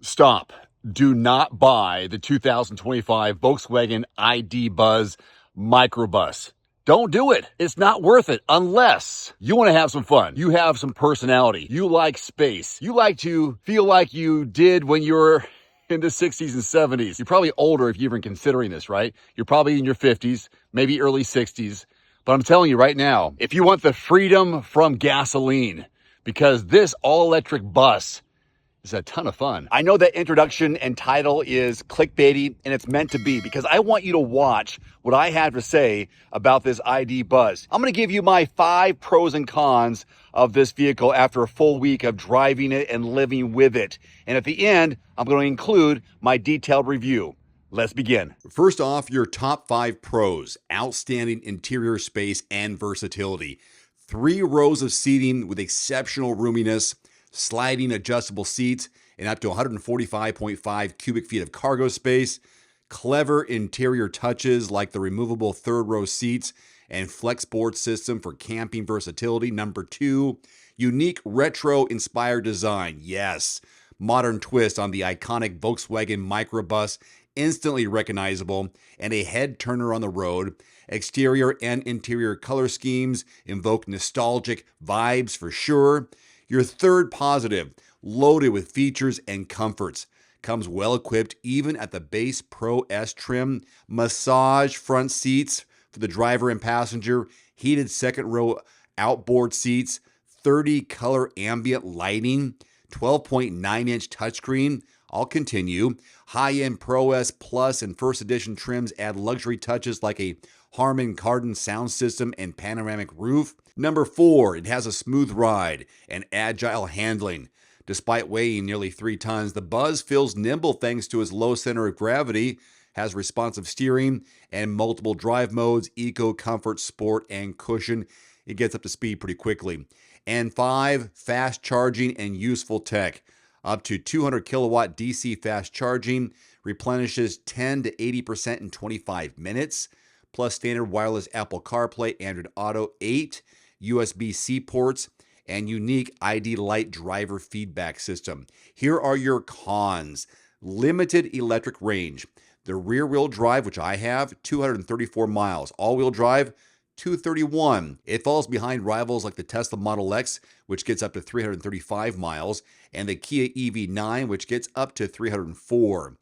Stop. Do not buy the 2025 Volkswagen ID Buzz Microbus. Don't do it. It's not worth it unless you want to have some fun. You have some personality. You like space. You like to feel like you did when you were in the 60s and 70s. You're probably older if you're even considering this, right? You're probably in your 50s, maybe early 60s. But I'm telling you right now, if you want the freedom from gasoline, because this all-electric bus is a ton of fun. I know that introduction and title is clickbaity, and it's meant to be because I want you to watch what I have to say about this ID Buzz. I'm going to give you my 5 pros and cons of this vehicle after a full week of driving it and living with it. And at the end, I'm going to include my detailed review. Let's begin. First off, your top 5 pros: outstanding interior space and versatility. 3 rows of seating with exceptional roominess, sliding adjustable seats, and up to 145.5 cubic feet of cargo space. Clever interior touches like the removable 3rd row seats and flex board system for camping versatility. Number 2, unique retro-inspired design. Yes, modern twist on the iconic Volkswagen Microbus, instantly recognizable, and a head turner on the road. Exterior and interior color schemes invoke nostalgic vibes for sure. Your third positive, loaded with features and comforts. Comes well equipped even at the base Pro S trim. Massage front seats for the driver and passenger. Heated 2nd row outboard seats. 30 color ambient lighting. 12.9-inch touchscreen. I'll continue. High-end Pro S Plus and First Edition trims add luxury touches like a Harman Kardon sound system and panoramic roof. Number 4, it has a smooth ride and agile handling. Despite weighing nearly 3 tons, the Buzz feels nimble thanks to its low center of gravity, has responsive steering and multiple drive modes: eco, comfort, sport, and cushion. It gets up to speed pretty quickly. And 5, fast charging and useful tech. Up to 200 kilowatt DC fast charging, replenishes 10 to 80% in 25 minutes, plus standard wireless Apple CarPlay, Android Auto, 8 USB-C ports, and unique ID Light driver feedback system. Here are your cons. Limited electric range. The rear-wheel drive, which I have, 234 miles. All-wheel drive, 231. It falls behind rivals like the Tesla Model X, which gets up to 335 miles, and the Kia EV9, which gets up to 304.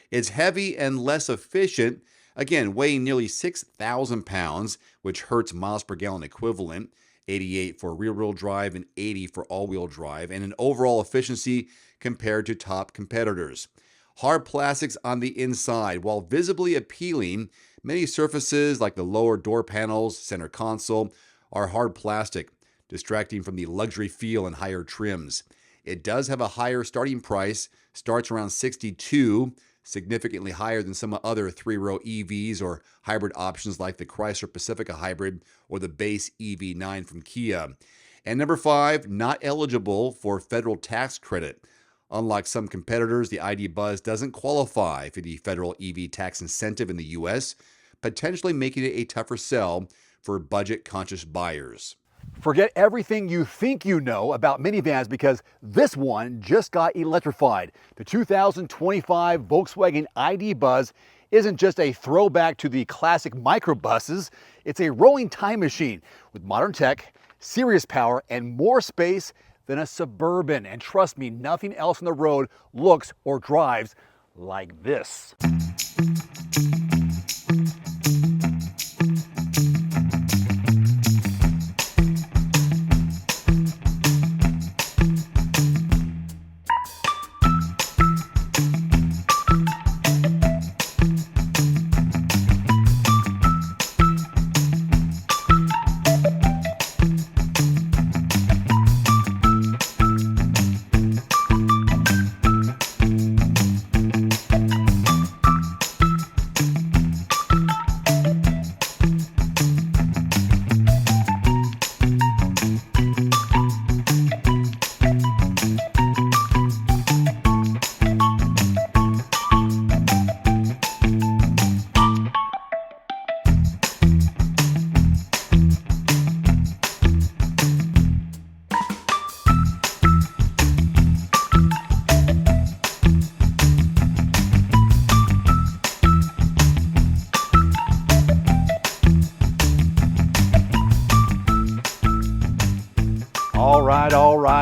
It's heavy and less efficient, again, weighing nearly 6,000 pounds, which hurts miles per gallon equivalent, 88 for rear-wheel drive and 80 for all-wheel drive, and an overall efficiency compared to top competitors. Hard plastics on the inside. While visibly appealing, many surfaces like the lower door panels, center console, are hard plastic, distracting from the luxury feel and higher trims. It does have a higher starting price, starts around $62, significantly higher than some other 3-row EVs or hybrid options like the Chrysler Pacifica Hybrid or the base EV9 from Kia. And number 5, not eligible for federal tax credit. Unlike some competitors, the ID Buzz doesn't qualify for the federal EV tax incentive in the US, potentially making it a tougher sell for budget-conscious buyers. Forget everything you think you know about minivans because this one just got electrified. The 2025 Volkswagen ID Buzz isn't just a throwback to the classic microbuses, it's a rolling time machine with modern tech, serious power, and more space than a Suburban. And trust me, nothing else on the road looks or drives like this.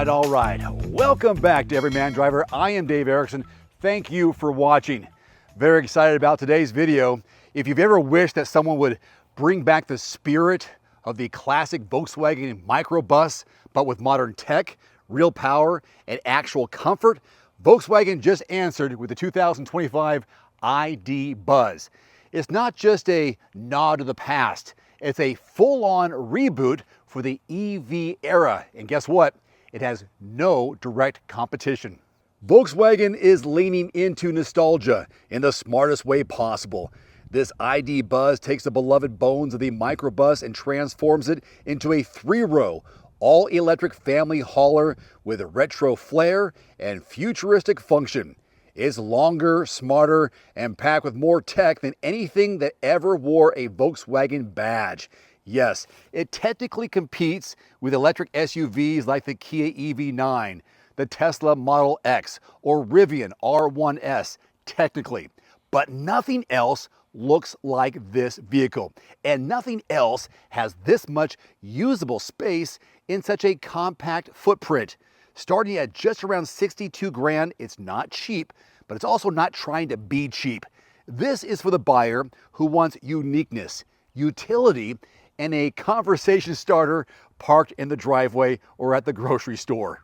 All right. Welcome back to Everyman Driver. I am Dave Erickson. Thank you for watching. Very excited about today's video. If you've ever wished that someone would bring back the spirit of the classic Volkswagen Microbus, but with modern tech, real power, and actual comfort, Volkswagen just answered with the 2025 ID Buzz. It's not just a nod to the past, it's a full-on reboot for the EV era. And guess what? It has no direct competition. Volkswagen is leaning into nostalgia in the smartest way possible. This ID Buzz takes the beloved bones of the Microbus and transforms it into a three-row, all-electric family hauler with a retro flair and futuristic function. It's longer, smarter, and packed with more tech than anything that ever wore a Volkswagen badge. Yes, it technically competes with electric SUVs like the Kia EV9, the Tesla Model X, or Rivian R1S, technically. But nothing else looks like this vehicle, and nothing else has this much usable space in such a compact footprint. Starting at just around 62 grand, it's not cheap, but it's also not trying to be cheap. This is for the buyer who wants uniqueness, utility, and a conversation starter parked in the driveway or at the grocery store.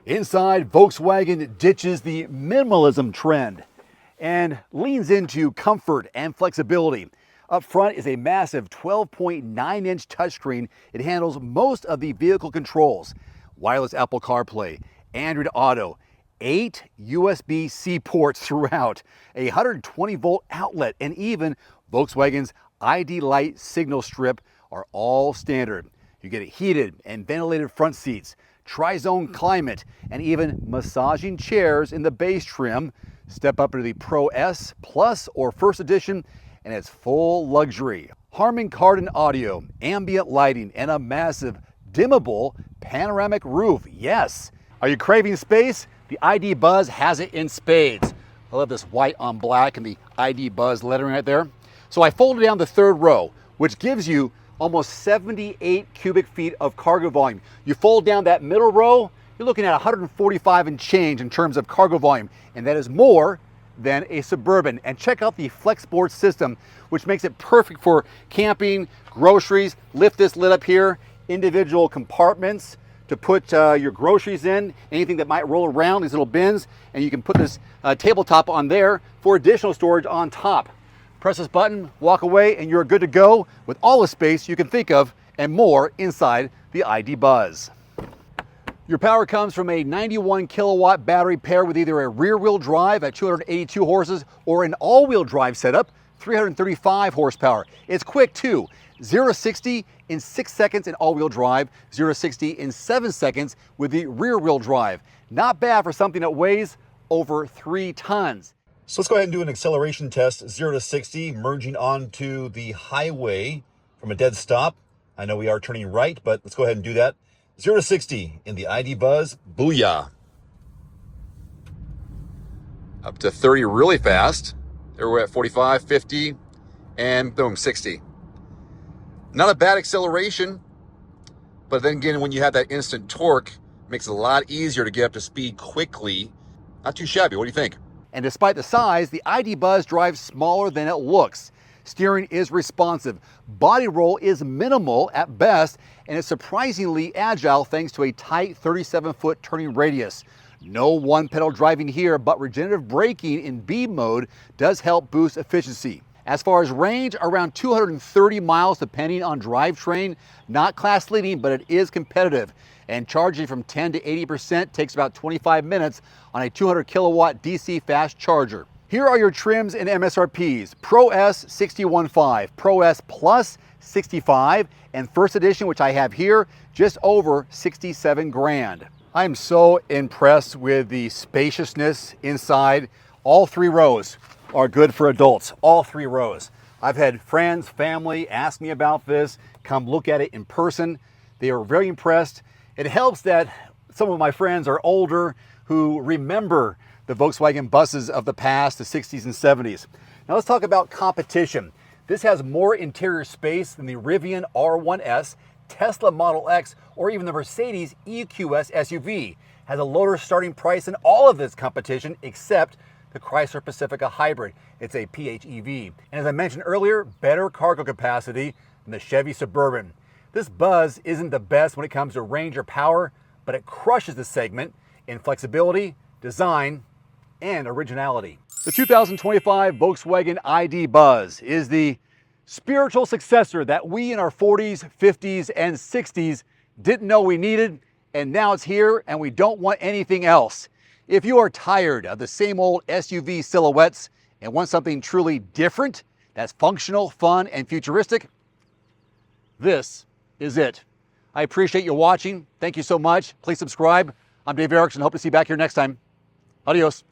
Inside, Volkswagen ditches the minimalism trend and leans into comfort and flexibility. Up front is a massive 12.9-inch touchscreen. It handles most of the vehicle controls: wireless Apple CarPlay, Android Auto, 8 USB-C ports throughout, a 120-volt outlet, and even Volkswagen's ID Light signal strip are all standard. You get heated and ventilated front seats, tri-zone climate, and even massaging chairs in the base trim. Step up into the Pro S, Plus, or First Edition, and it's full luxury. Harman Kardon audio, ambient lighting, and a massive dimmable panoramic roof. Yes. Are you craving space? The ID Buzz has it in spades. I love this white on black and the ID Buzz lettering right there. So I folded down the third row, which gives you almost 78 cubic feet of cargo volume. You fold down that middle row, you're looking at 145 and change in terms of cargo volume, and that is more than a Suburban. And check out the Flexboard system, which makes it perfect for camping, groceries. Lift this lid up here, individual compartments to put your groceries in, anything that might roll around, these little bins, and you can put this tabletop on there for additional storage on top. Press this button, walk away, and you're good to go with all the space you can think of and more inside the ID Buzz. Your power comes from a 91 kilowatt battery paired with either a rear-wheel drive at 282 horses or an all-wheel drive setup, 335 horsepower. It's quick too. 0 to 60 in 6 seconds in all-wheel drive, 0 to 60 in 7 seconds with the rear-wheel drive. Not bad for something that weighs over 3 tons. So let's go ahead and do an acceleration test, 0 to 60, merging onto the highway from a dead stop. I know we are turning right, but let's go ahead and do that. 0 to 60 in the ID Buzz. Booyah. Up to 30 really fast. There we're at 45, 50, and boom, 60. Not a bad acceleration, but then again, when you have that instant torque, it makes it a lot easier to get up to speed quickly. Not too shabby. What do you think? And despite the size, the ID Buzz drives smaller than it looks. Steering is responsive. Body roll is minimal at best, and it's surprisingly agile thanks to a tight 37-foot turning radius. No one-pedal driving here, but regenerative braking in B mode does help boost efficiency. As far as range, around 230 miles depending on drivetrain. Not class leading, but it is competitive. And charging from 10 to 80% takes about 25 minutes on a 200 kilowatt DC fast charger. Here are your trims and MSRPs. Pro S 61.5, Pro S Plus 65, and First Edition, which I have here, just over 67 grand. I'm so impressed with the spaciousness inside. All 3 rows are good for adults, all 3 rows. I've had friends, family ask me about this, come look at it in person. They are very impressed. It helps that some of my friends are older who remember the Volkswagen buses of the past, the 60s and 70s. Now let's talk about competition. This has more interior space than the Rivian R1S, Tesla Model X or even the Mercedes EQS SUV. Has a lower starting price than all of its competition except the Chrysler Pacifica Hybrid. It's a PHEV. And as I mentioned earlier, better cargo capacity than the Chevy Suburban. This Buzz isn't the best when it comes to range or power, but it crushes the segment in flexibility, design, and originality. The 2025 Volkswagen ID Buzz is the spiritual successor that we in our 40s, 50s, and 60s didn't know we needed, and now it's here and we don't want anything else. If you are tired of the same old SUV silhouettes and want something truly different that's functional, fun, and futuristic, this is it. I appreciate you watching. Thank you so much. Please subscribe. I'm Dave Erickson. Hope to see you back here next time. Adios.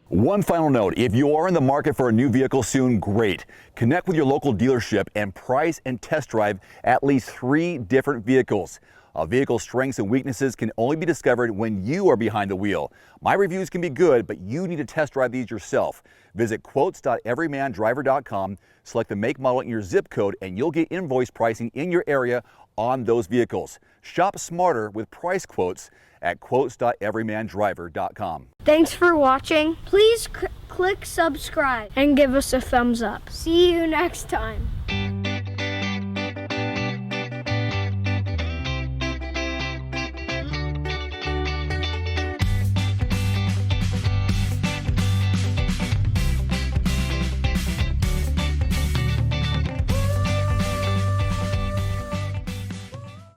One final note, if you are in the market for a new vehicle soon, great. Connect with your local dealership and price and test drive at least 3 different vehicles. A vehicle's strengths and weaknesses can only be discovered when you are behind the wheel. My reviews can be good, but you need to test drive these yourself. Visit quotes.everymandriver.com, select the make, model, and your zip code, and you'll get invoice pricing in your area on those vehicles. Shop smarter with price quotes at quotes.everymandriver.com. Thanks for watching. Please click subscribe and give us a thumbs up. See you next time.